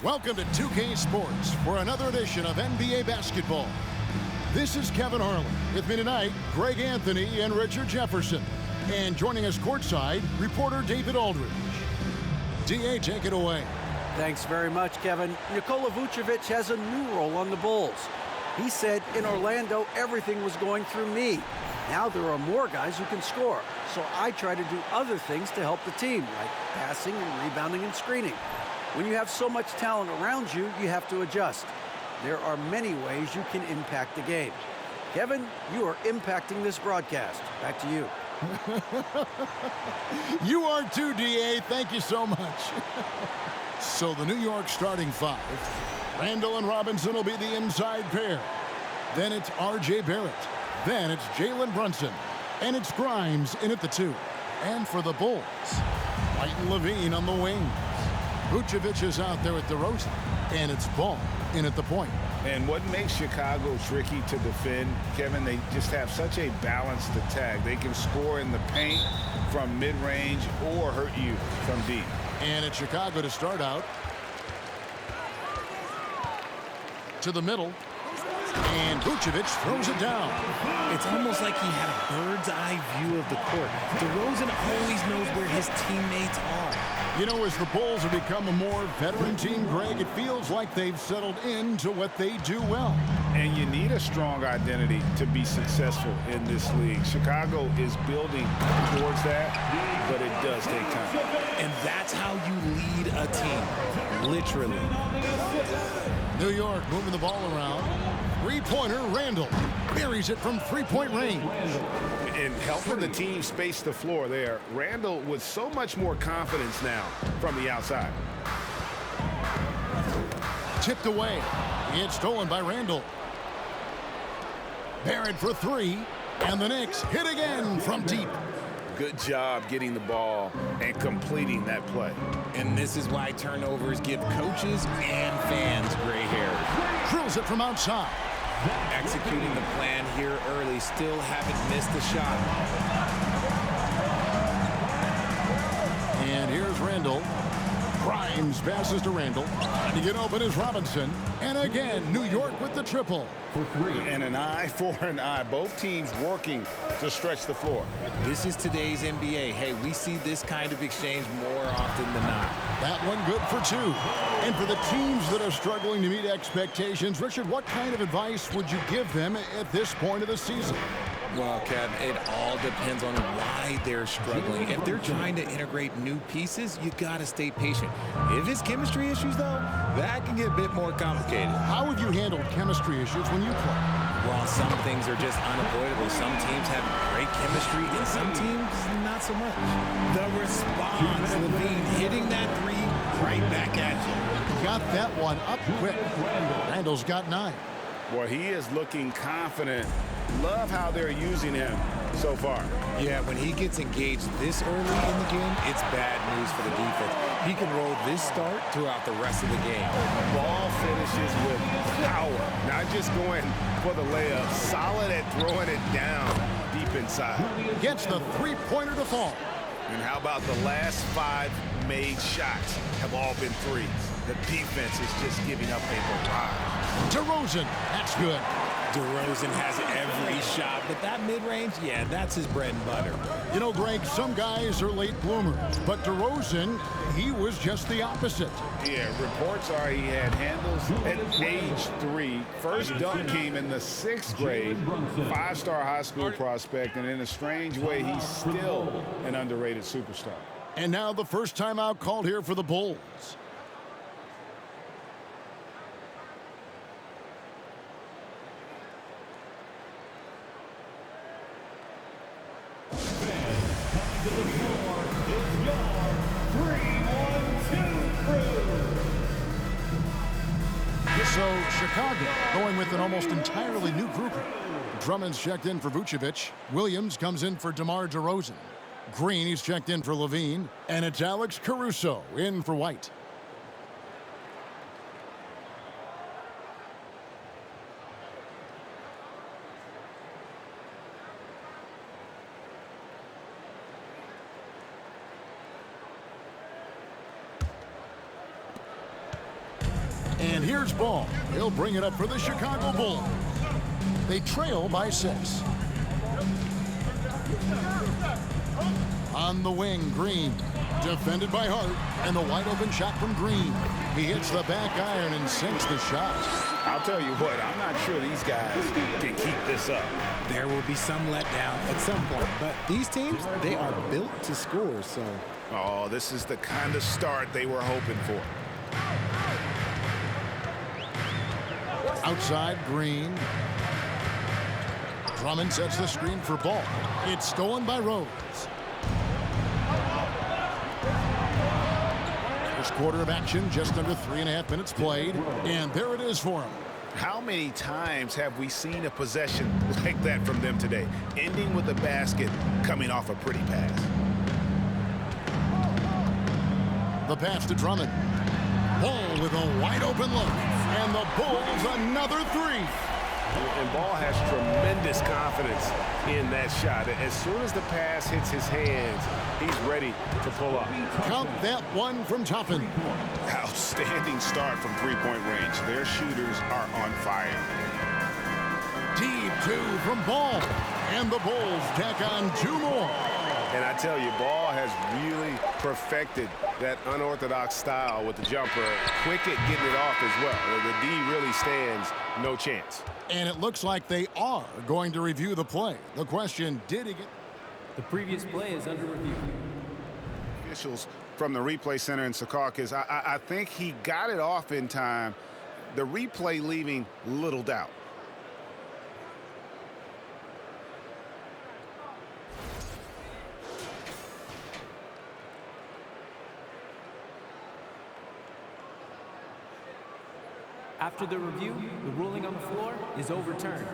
Welcome to 2K Sports for another edition of NBA basketball. This is Kevin Harlan. With me tonight, Greg Anthony and Richard Jefferson. And joining us courtside, reporter David Aldridge. DA, take it away. Thanks very much, Kevin. Nikola Vucevic has a new role on the Bulls. He said in Orlando, everything was going through me. Now there are more guys who can score, so I try to do other things to help the team, like passing and rebounding and screening. When you have so much talent around you, you have to adjust. There are many ways you can impact the game. Kevin, you are impacting this broadcast. Back to you. You are too, DA. Thank you so much. So the New York starting five. Randall and Robinson will be the inside pair. Then it's R.J. Barrett. Then it's Jalen Brunson. And it's Grimes in at the two. And for the Bulls, White and Levine on the wing. Vucevic is out there at DeRozan, and it's Ball in at the point. And what makes Chicago tricky to defend, Kevin, they just have such a balanced attack. They can score in the paint from mid-range or hurt you from deep. And it's Chicago to start out. To the middle. And Vucevic throws it down. It's almost like he had a bird's-eye view of the court. DeRozan always knows where his teammates are. You know, as the Bulls have become a more veteran team, Greg, it feels like they've settled into what they do well. And you need a strong identity to be successful in this league. Chicago is building towards that, but it does take time. And that's how you lead a team, literally. New York moving the ball around. Three-pointer, Randall buries it from three-point range. And helping the team space the floor there. Randall with so much more confidence now from the outside. Tipped away. It's stolen by Randall. Barrett for three. And the Knicks hit again from deep. Good job getting the ball and completing that play. And this is why turnovers give coaches and fans gray hairs. Drills it from outside. Executing the plan here early, still haven't missed the shot. And here's Randall. Grimes passes to Randall. Trying to get open is Robinson. And again, New York with the triple. For three. And an eye for an eye. Both teams working to stretch the floor. This is today's NBA. Hey, we see this kind of exchange more often than not. That one good for two. And for the teams that are struggling to meet expectations, Richard, what kind of advice would you give them at this point of the season? Well, Kev, it all depends on why they're struggling. If they're trying to integrate new pieces, you gotta stay patient. If it's chemistry issues, though, that can get a bit more complicated. How have you handled chemistry issues when you play? Well, some things are just unavoidable. Some teams have great chemistry, and some teams not so much. The response, Levine hitting that three right back at you. Got that one up quick. Randall's got 9. Well, he is looking confident. Love how they're using him so far. Yeah, when he gets engaged this early in the game, it's bad news for the defense. He can roll this start throughout the rest of the game. Ball finishes with power, not just going for the layup, solid at throwing it down deep inside. Gets the three-pointer to fall. And how about the last 5 made shots have all been threes? The defense is just giving up a barrage. DeRozan, that's good. DeRozan has every shot, but that mid-range, yeah, that's his bread and butter. You know, Greg, some guys are late bloomers, but DeRozan, he was just the opposite. Yeah, reports are he had handles at age 3. First dunk came in the 6th grade. 5-star high school prospect, and in a strange way, he's still an underrated superstar. And now the first timeout called here for the Bulls. So Chicago going with an almost entirely new grouping. Drummond's checked in for Vucevic. Williams comes in for DeMar DeRozan. Green, he's checked in for Levine. And it's Alex Caruso in for White. And here's ball. He'll bring it up for the Chicago Bulls. They trail by 6. On the wing, Green. Defended by Hart. And the wide open shot from Green. He hits the back iron and sinks the shot. I'll tell you what, I'm not sure these guys can keep this up. There will be some letdown at some point, but these teams, they are built to score, so. Oh, this is the kind of start they were hoping for. Outside, Green. Drummond sets the screen for ball. It's stolen by Rose. First quarter of action, just under 3.5 minutes played, and there it is for him. How many times have we seen a possession like that from them today, ending with a basket coming off a pretty pass? The pass to Drummond. Ball with a wide open look, and the Bulls another 3. And Ball has tremendous confidence in that shot. As soon as the pass hits his hands, he's ready to pull up. Count that one from Toppin. Outstanding start from three-point range. Their shooters are on fire. Deep 2 from Ball. And the Bulls tack on 2 more. And I tell you, Ball has really perfected that unorthodox style with the jumper. Quick at getting it off as well. The D really stands no chance. And it looks like they are going to review the play. The question, did he get... The previous play is under review. Officials from the replay center in Secaucus, I think he got it off in time. The replay leaving little doubt. After the review, the ruling on the floor is overturned.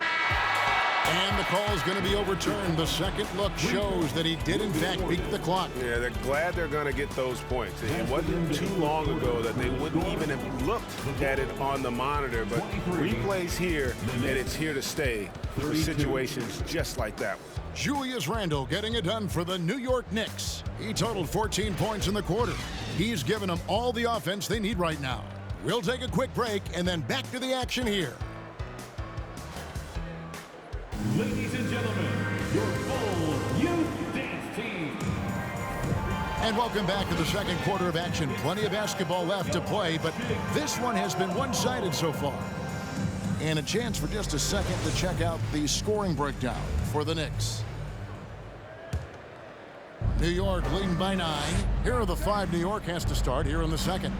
And the call is going to be overturned. The second look shows that he did, in fact, beat the clock. Yeah, they're glad they're going to get those points. It wasn't too long ago that they wouldn't even have looked at it on the monitor. But replay's here, and it's here to stay for situations just like that one. Julius Randle getting it done for the New York Knicks. He totaled 14 points in the quarter. He's given them all the offense they need right now. We'll take a quick break and then back to the action here. Ladies and gentlemen, your full youth dance team. And welcome back to the second quarter of action. Plenty of basketball left to play, but this one has been one-sided so far. And a chance for just a second to check out the scoring breakdown for the Knicks. New York leading by 9. Here are the 5 New York has to start here in the second.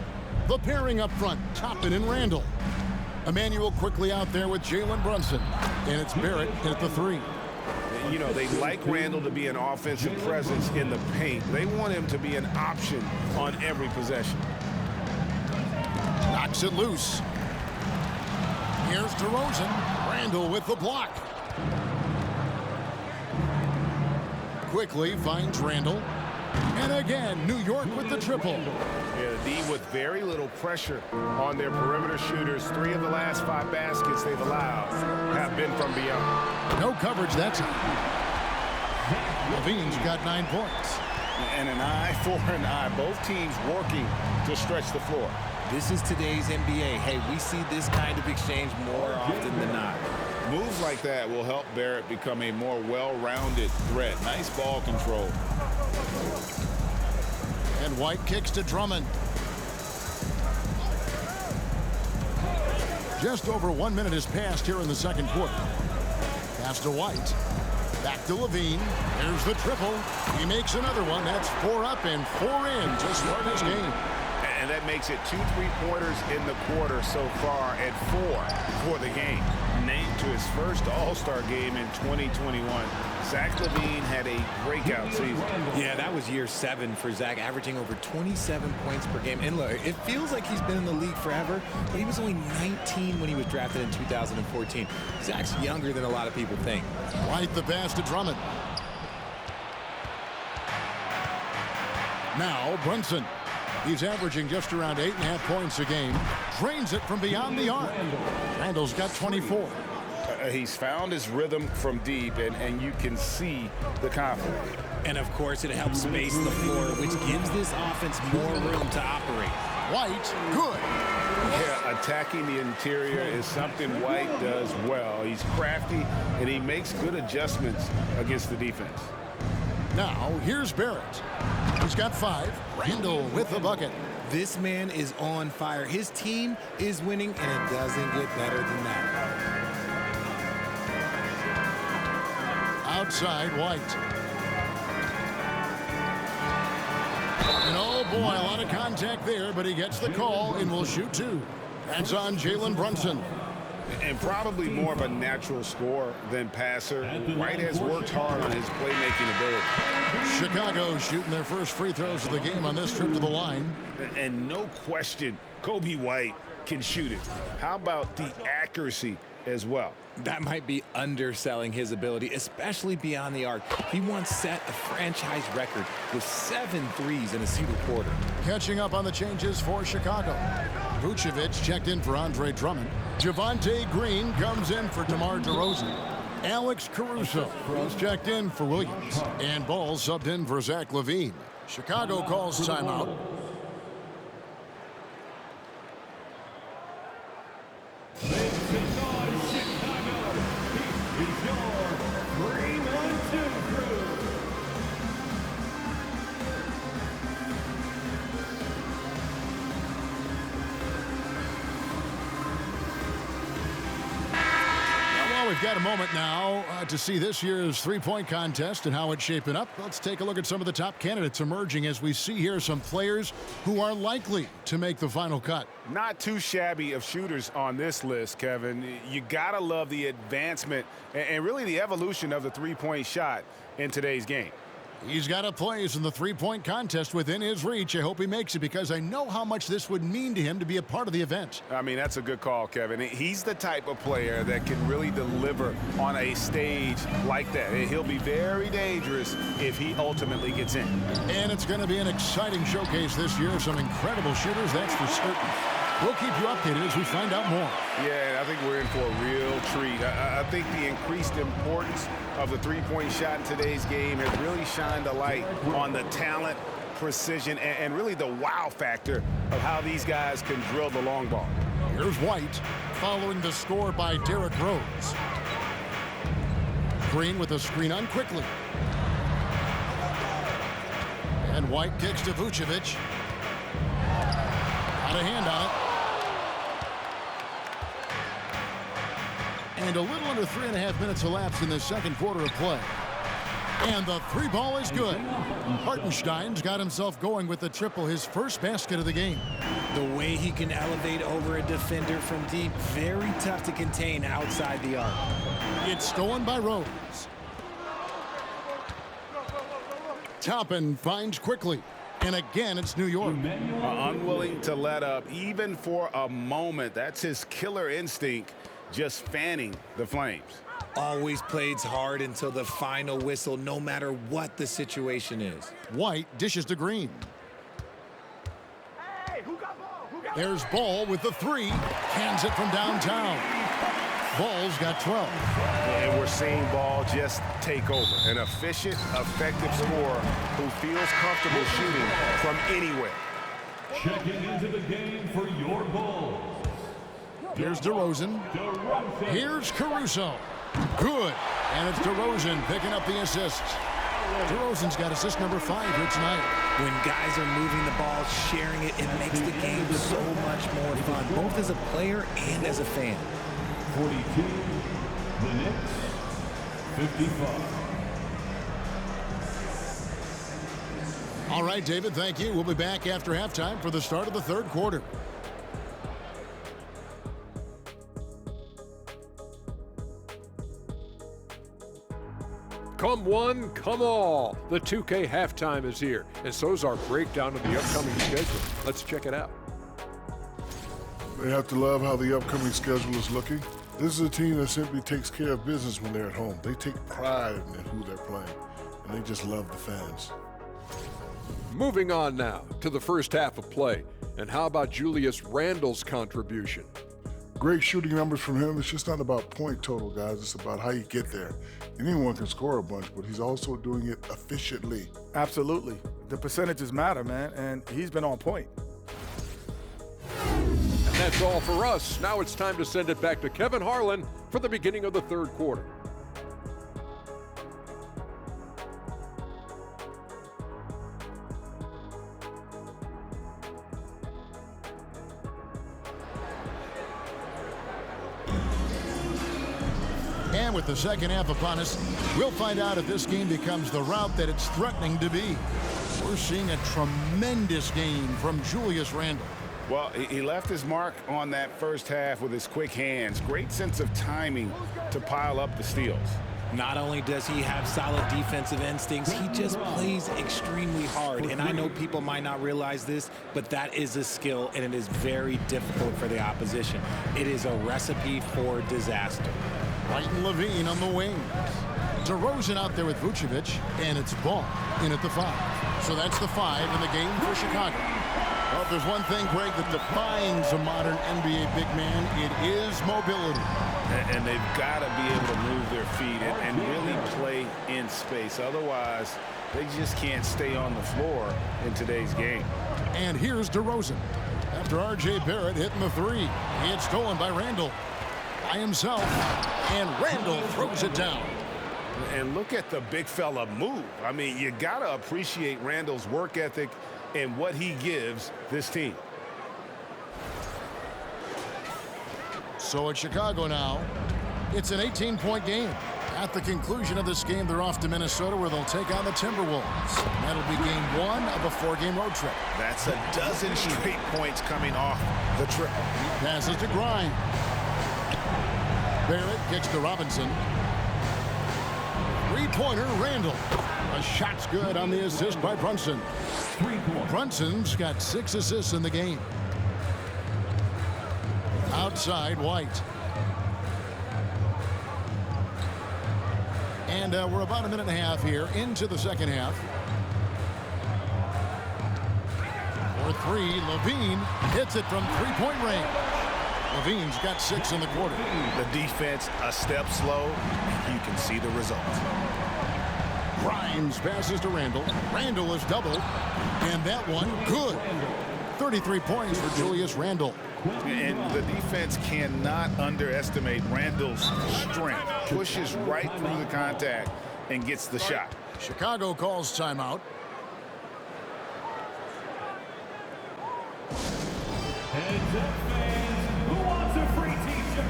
The pairing up front, Toppin and Randle. Emmanuel quickly out there with Jalen Brunson. And it's Barrett at the 3. You know, they like Randle to be an offensive presence in the paint. They want him to be an option on every possession. Knocks it loose. Here's DeRozan. Randle with the block. Quickly finds Randle. And again, New York with the triple. Yeah, the D with very little pressure on their perimeter shooters. 3 of the last 5 baskets they've allowed have been from beyond. No coverage that time. Levine's got 9 points. And an eye for an eye. Both teams working to stretch the floor. This is today's NBA. Hey, we see this kind of exchange more often than not. Moves like that will help Barrett become a more well-rounded threat. Nice ball control. And White kicks to Drummond. Just over 1 minute has passed here in the second quarter. Pass to White. Back to Levine. There's the triple. He makes another one. That's 4 up and 4 in to start this game. And that makes it 2 3-pointers in the quarter so far and 4 for the game. Named to his first All-Star game in 2021. Zach LaVine had a breakout season. Yeah, that was year 7 for Zach, averaging over 27 points per game. And look, it feels like he's been in the league forever, but he was only 19 when he was drafted in 2014. Zach's younger than a lot of people think. White the pass to Drummond. Now Brunson. He's averaging just around 8.5 points a game. Drains it from beyond the arc. Randle's got 24. He's found his rhythm from deep, and you can see the confidence. And of course, it helps space the floor, which gives this offense more room to operate. White, good. Yeah, attacking the interior is something White does well. He's crafty, and he makes good adjustments against the defense. Now, here's Barrett. He's got 5. Randall with the bucket. This man is on fire. His team is winning, and it doesn't get better than that. Outside, White. And oh boy, a lot of contact there, but he gets the call and will shoot 2. That's on Jalen Brunson. And probably more of a natural scorer than passer. White has worked hard on his playmaking ability. Chicago shooting their first free throws of the game on this trip to the line. And no question, Kobe White can shoot it. How about the accuracy as well? That might be underselling his ability, especially beyond the arc. He once set a franchise record with 7 threes in a single quarter. Catching up on the changes for Chicago. Vucevic checked in for Andre Drummond. Javonte Green comes in for DeMar DeRozan. Alex Caruso was checked in for Williams. And Ball subbed in for Zach LaVine. Chicago calls timeout. We've got a moment now to see this year's three-point contest and how it's shaping up. Let's take a look at some of the top candidates emerging as we see here some players who are likely to make the final cut. Not too shabby of shooters on this list, Kevin. You gotta love the advancement and really the evolution of the three-point shot in today's game. He's got a place in the three-point contest within his reach. I hope he makes it because I know how much this would mean to him to be a part of the event. I mean, that's a good call, Kevin. He's the type of player that can really deliver on a stage like that. He'll be very dangerous if he ultimately gets in. And it's going to be an exciting showcase this year. Some incredible shooters, that's for certain. We'll keep you updated as we find out more. Yeah, I think we're in for a real treat. I think the increased importance of the three-point shot in today's game has really shined a light on the talent, precision, and really the wow factor of how these guys can drill the long ball. Here's White following the score by Derrick Rose. Green with the screen on quickly. And White kicks to Vucevic. Got a hand on it. And a little under 3.5 minutes elapsed in the second quarter of play. And the three ball is good. Hartenstein's got himself going with the triple, his first basket of the game. The way he can elevate over a defender from deep, very tough to contain outside the arc. It's stolen by Rose. Toppin finds quickly. And again, it's New York. Unwilling to let up, even for a moment. That's his killer instinct, just fanning the flames. Always plays hard until the final whistle, no matter what the situation is. White dishes to Green. There's Ball with the three. Hands it from downtown. Ball's got 12. And we're seeing Ball just take over. An efficient, effective scorer who feels comfortable shooting from anywhere. Checking into the game for your Bulls. Here's DeRozan. Here's Caruso. Good. And it's DeRozan picking up the assists. DeRozan's got assist number 5 here tonight. When guys are moving the ball, sharing it, it makes the game so much more fun, both as a player and as a fan. 42, the Knicks, 55. All right, David, thank you. We'll be back after halftime for the start of the third quarter. Come one, come all. The 2K halftime is here, and so is our breakdown of the upcoming schedule. Let's check it out. They have to love how the upcoming schedule is looking. This is a team that simply takes care of business when they're at home. They take pride in who they're playing, and they just love the fans. Moving on now to the first half of play. And how about Julius Randle's contribution? Great shooting numbers from him. It's just not about point total, guys. It's about how you get there. Anyone can score a bunch, but he's also doing it efficiently. Absolutely. The percentages matter, man, and he's been on point. That's all for us. Now it's time to send it back to Kevin Harlan for the beginning of the third quarter. And with the second half upon us, we'll find out if this game becomes the route that it's threatening to be. We're seeing a tremendous game from Julius Randle. Well, he left his mark on that first half with his quick hands. Great sense of timing to pile up the steals. Not only does he have solid defensive instincts, he just plays extremely hard. And I know people might not realize this, but that is a skill, and it is very difficult for the opposition. It is a recipe for disaster. White and Levine on the wings. DeRozan out there with Vucevic, and it's Ball in at the 5. So that's the 5 in the game for Chicago. Well, if there's one thing, Greg, that defines a modern NBA big man, it is mobility. And they've got to be able to move their feet and really play in space. Otherwise, they just can't stay on the floor in today's game. And here's DeRozan. After R.J. Barrett hitting the 3, it's stolen by Randle by himself, and Randle throws it down. And look at the big fella move. I mean, you got to appreciate Randle's work ethic and what he gives this team. So at Chicago now, it's an 18-point game. At the conclusion of this game, they're off to Minnesota, where they'll take on the Timberwolves. That'll be game 1 of a 4-game road trip. That's a dozen straight points coming off the trip. Passes to Grimes. Barrett kicks to Robinson. Three-pointer, Randle. A shot's good on the assist by Brunson. Brunson's got 6 assists in the game. Outside, White. And we're about a minute and a half here into the second half. For 3, Levine hits it from three-point range. Levine's got 6 in the quarter. The defense a step slow. You can see the results. Grimes passes to Randle. Randle is doubled. And that one, good. 33 points for Julius Randle. And the defense cannot underestimate Randle's strength. Pushes right through the contact and gets the shot. Chicago calls timeout. Heads up, fans. Who wants a free t-shirt?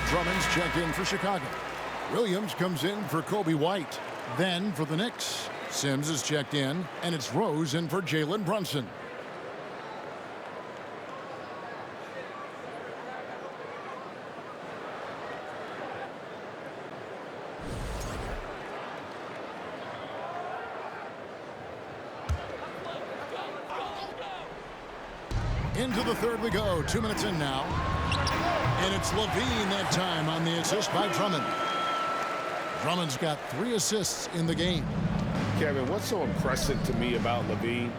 Drummond's checked in for Chicago. Williams comes in for Kobe White. Then for the Knicks, Sims is checked in, and it's Rose in for Jalen Brunson. Into the third we go. 2 minutes in now. And it's Levine that time on the assist by Drummond. Drummond's got 3 assists in the game. Kevin, what's so impressive to me about Levine?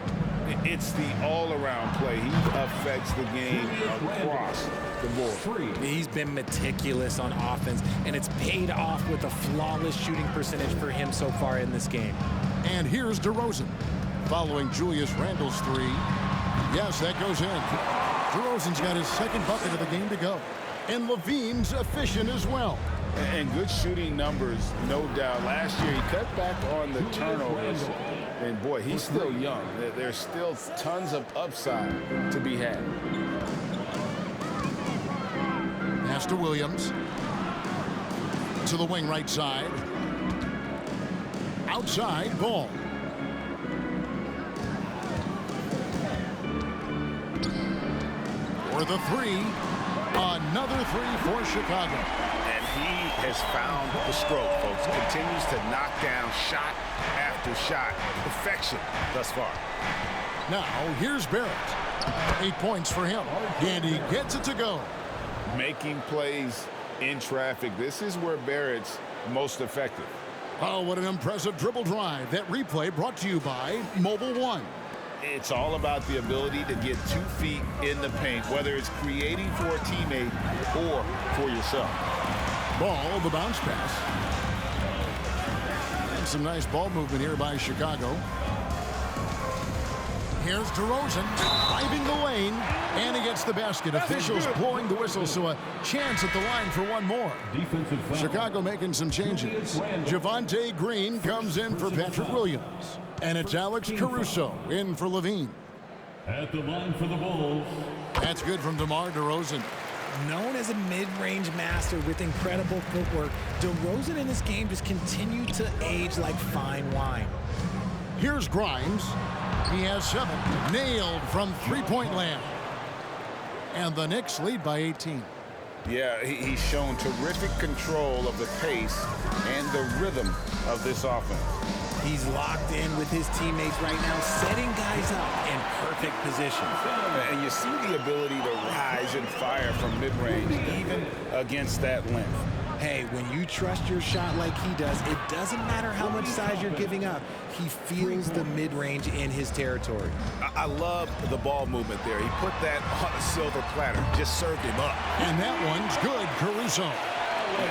It's the all-around play. He affects the game across the board. He's been meticulous on offense, and it's paid off with a flawless shooting percentage for him so far in this game. And here's DeRozan following Julius Randle's 3. Yes, that goes in. DeRozan's got his second bucket of the game to go. And Levine's efficient as well. And good shooting numbers, no doubt. Last year, he cut back on the turnovers. And, boy, he's still young. There's still tons of upside to be had. Pass to Williams. To the wing right side. Outside, Ball. For the 3. Another 3 for Chicago. And he has found the stroke, folks. Continues to knock down shot after shot. Perfection thus far. Now, here's Barrett. 8 points for him. And he gets it to go. Making plays in traffic. This is where Barrett's most effective. Oh, what an impressive dribble drive. That replay brought to you by Mobile One. It's all about the ability to get 2 feet in the paint, whether it's creating for a teammate or for yourself. Ball, the bounce pass. And some nice ball movement here by Chicago. Here's DeRozan driving the lane, and he gets the basket. Officials blowing the whistle, so a chance at the line for one more. Chicago making some changes. Javonte Green comes in for Patrick Williams, and it's Alex Caruso in for Levine. At the line for the Bulls. That's good from DeMar DeRozan. Known as a mid-range master with incredible footwork, DeRozan in this game just continued to age like fine wine. Here's Grimes. He has 7. Nailed from three-point land. And the Knicks lead by 18. Yeah, he's shown terrific control of the pace and the rhythm of this offense. He's locked in with his teammates right now, setting guys up in perfect position. And you see the ability to rise and fire from mid-range, even against that length. Hey, when you trust your shot like he does, it doesn't matter how much size you're giving up. He feels the mid-range in his territory. I love the ball movement there. He put that on a silver platter, just served him up. And that one's good, Caruso.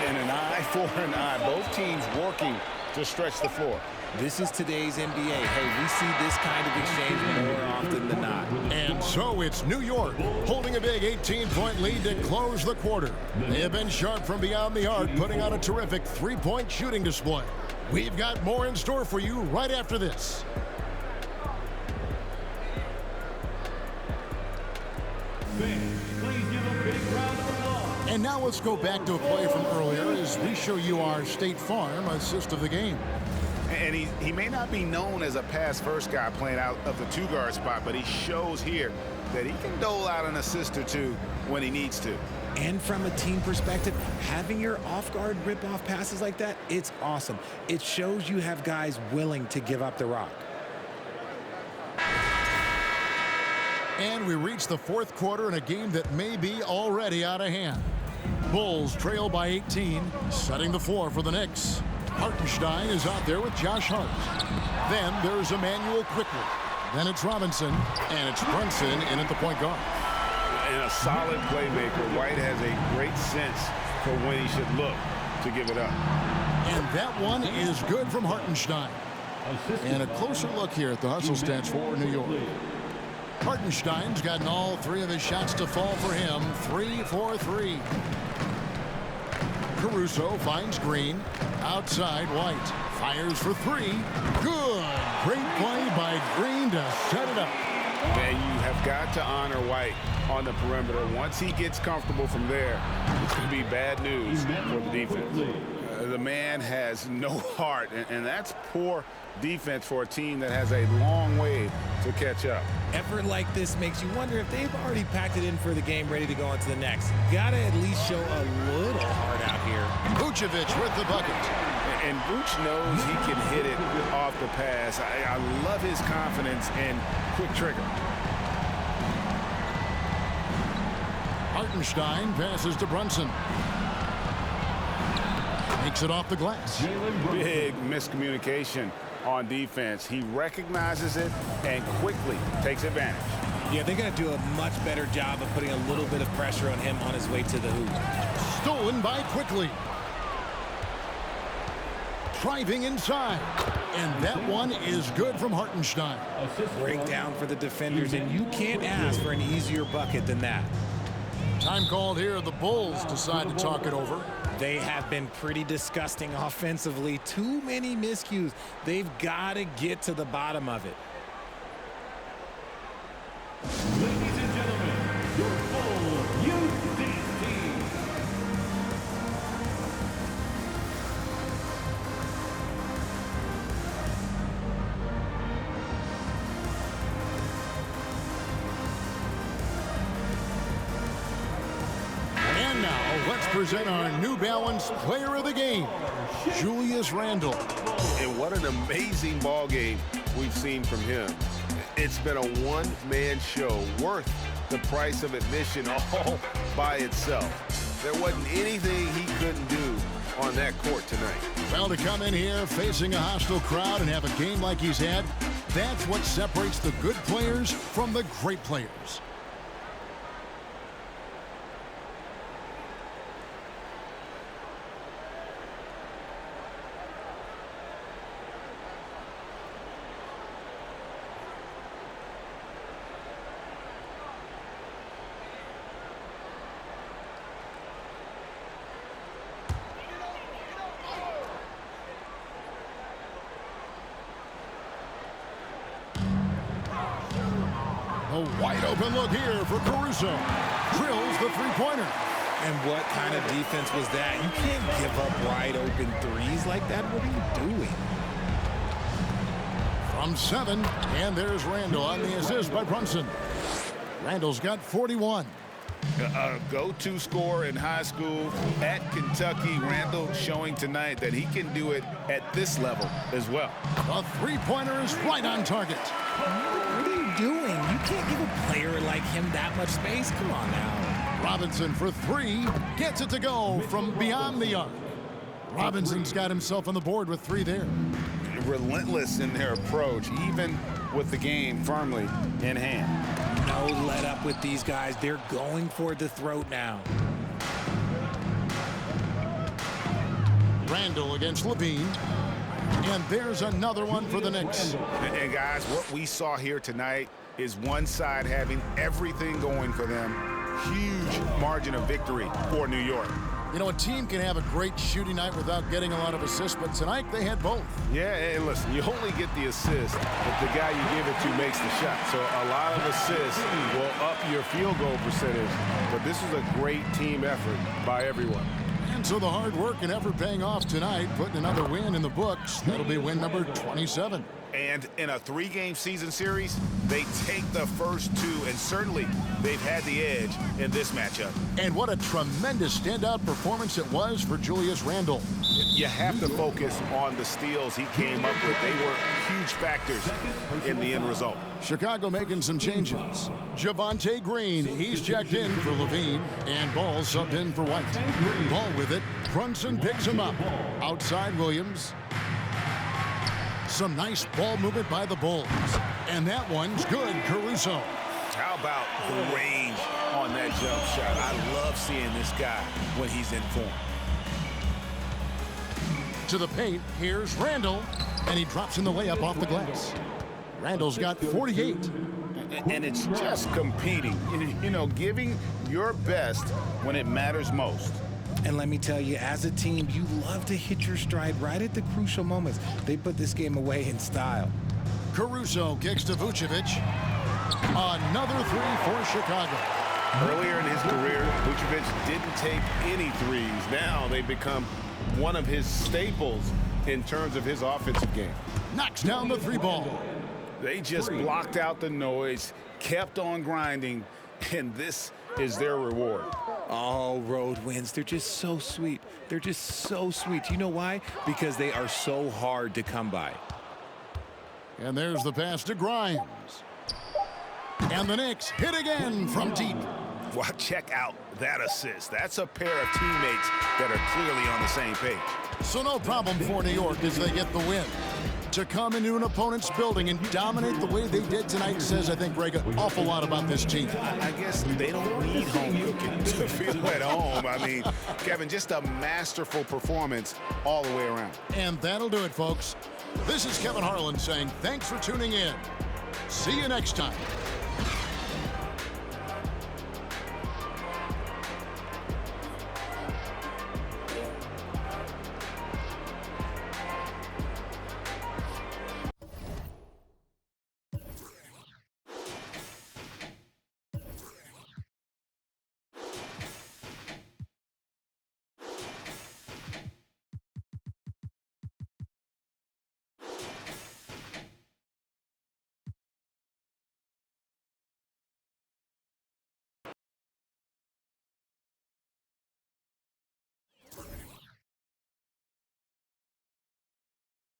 And an eye for an eye. Both teams working to stretch the floor. This is today's NBA. Hey, we see this kind of exchange more often than not. And so it's New York holding a big 18-point lead to close the quarter. They have been sharp from beyond the arc, putting on a terrific three-point shooting display. We've got more in store for you right after this. Please give a big round of applause. And now let's go back to a play from earlier as we show you our State Farm assist of the game. And he may not be known as a pass-first guy playing out of the two-guard spot, but he shows here that he can dole out an assist or two when he needs to. And from a team perspective, having your off-guard rip-off passes like that, it's awesome. It shows you have guys willing to give up the rock. And we reach the fourth quarter in a game that may be already out of hand. Bulls trail by 18, setting the floor for the Knicks. Hartenstein is out there with Josh Hart. Then there's Emmanuel Quickly. Then it's Robinson, and it's Brunson in at the point guard. And a solid playmaker, White has a great sense for when he should look to give it up. And that one is good from Hartenstein. And a closer look here at the hustle stats for New York. Hartenstein's gotten all 3 of his shots to fall for him. 3 for 3. Caruso finds Green. Outside, White fires for 3. Good. Great play by Green to set it up. And you have got to honor White on the perimeter. Once he gets comfortable from there, it's going to be bad news for the defense. The man has no heart, and that's poor defense for a team that has a long way to catch up. Effort like this makes you wonder if they've already packed it in for the game, ready to go into the next. Gotta at least show a little heart out here. Vucevic with the bucket. And Vooch knows he can hit it off the pass. I love his confidence and quick trigger. Hartenstein passes to Brunson. Makes it off the glass. Big miscommunication on defense. He recognizes it and quickly takes advantage. Yeah, they're going to do a much better job of putting a little bit of pressure on him on his way to the hoop. Stolen by Quickly. Driving inside. And that one is good from Hartenstein. Breakdown for the defenders, and you can't ask for an easier bucket than that. Time called here. The Bulls decide to talk it over. They have been pretty disgusting offensively. Too many miscues. They've got to get to the bottom of it. Ladies and gentlemen, your full youth team. And now, let's present our New Balance Player of the Game, Julius Randle. And what an amazing ball game we've seen from him. It's been a one-man show worth the price of admission all by itself. There wasn't anything he couldn't do on that court tonight. Well, to come in here facing a hostile crowd and have a game like he's had, That's what separates the good players from the great players. A wide open look here for Caruso. Drills the three-pointer. And what kind of defense was that? You can't give up wide open threes like that. What are you doing? From 7, and there's Randall on the assist by Brunson. Randall's got 41. A go-to scorer in high school at Kentucky. Randall showing tonight that he can do it at this level as well. The three-pointer is right on target. What are you doing? You can't give a player like him that much space. Come on now. Robinson for 3. Gets it to go from beyond the arc. Robinson's got himself on the board with 3 there. Relentless in their approach, even with the game firmly in hand. No let up with these guys. They're going for the throat now. Randall against Levine. And there's another one for the Knicks. And guys, what we saw here tonight is one side having everything going for them. Huge margin of victory for New York. You know, a team can have a great shooting night without getting a lot of assists, but tonight they had both. Yeah, and listen, you only get the assist if the guy you give it to makes the shot. So a lot of assists will up your field goal percentage, but this is a great team effort by everyone. And so the hard work and effort paying off tonight, putting another win in the books. That'll be win number 27. And in a 3-game season series, they take the first 2, and certainly they've had the edge in this matchup. And what a tremendous standout performance it was for Julius Randle. You have to focus on the steals he came up with. They were huge factors in the end result. Chicago making some changes. Javonte Green, he's checked in for Levine, and Ball subbed in for White. Ball with it. Brunson picks him up. Outside Williams. Some nice ball movement by the Bulls. And that one's good, Caruso. How about the range on that jump shot? I love seeing this guy when he's in form. To the paint, here's Randall, and he drops in the layup off the glass. Randall's got 48. And it's just competing, you know, giving your best when it matters most. And let me tell you, as a team, you love to hit your stride right at the crucial moments. They put this game away in style. Caruso kicks to Vucevic. Another 3 for Chicago. Earlier in his career, Vucevic didn't take any threes. Now they become one of his staples in terms of his offensive game. Knocks down the 3-ball. They just blocked out the noise, kept on grinding, and this is their reward. Oh, road wins. They're just so sweet. They're just so sweet. You know why? Because they are so hard to come by. And there's the pass to Grimes. And the Knicks hit again from deep. Well, check out that assist. That's a pair of teammates that are clearly on the same page. So no problem for New York as they get the win. To come into an opponent's building and dominate the way they did tonight says, I think, Greg, an awful lot about this team. I guess they don't need home cooking to feel at home. I mean, Kevin, just a masterful performance all the way around. And that'll do it, folks. This is Kevin Harlan saying thanks for tuning in. See you next time.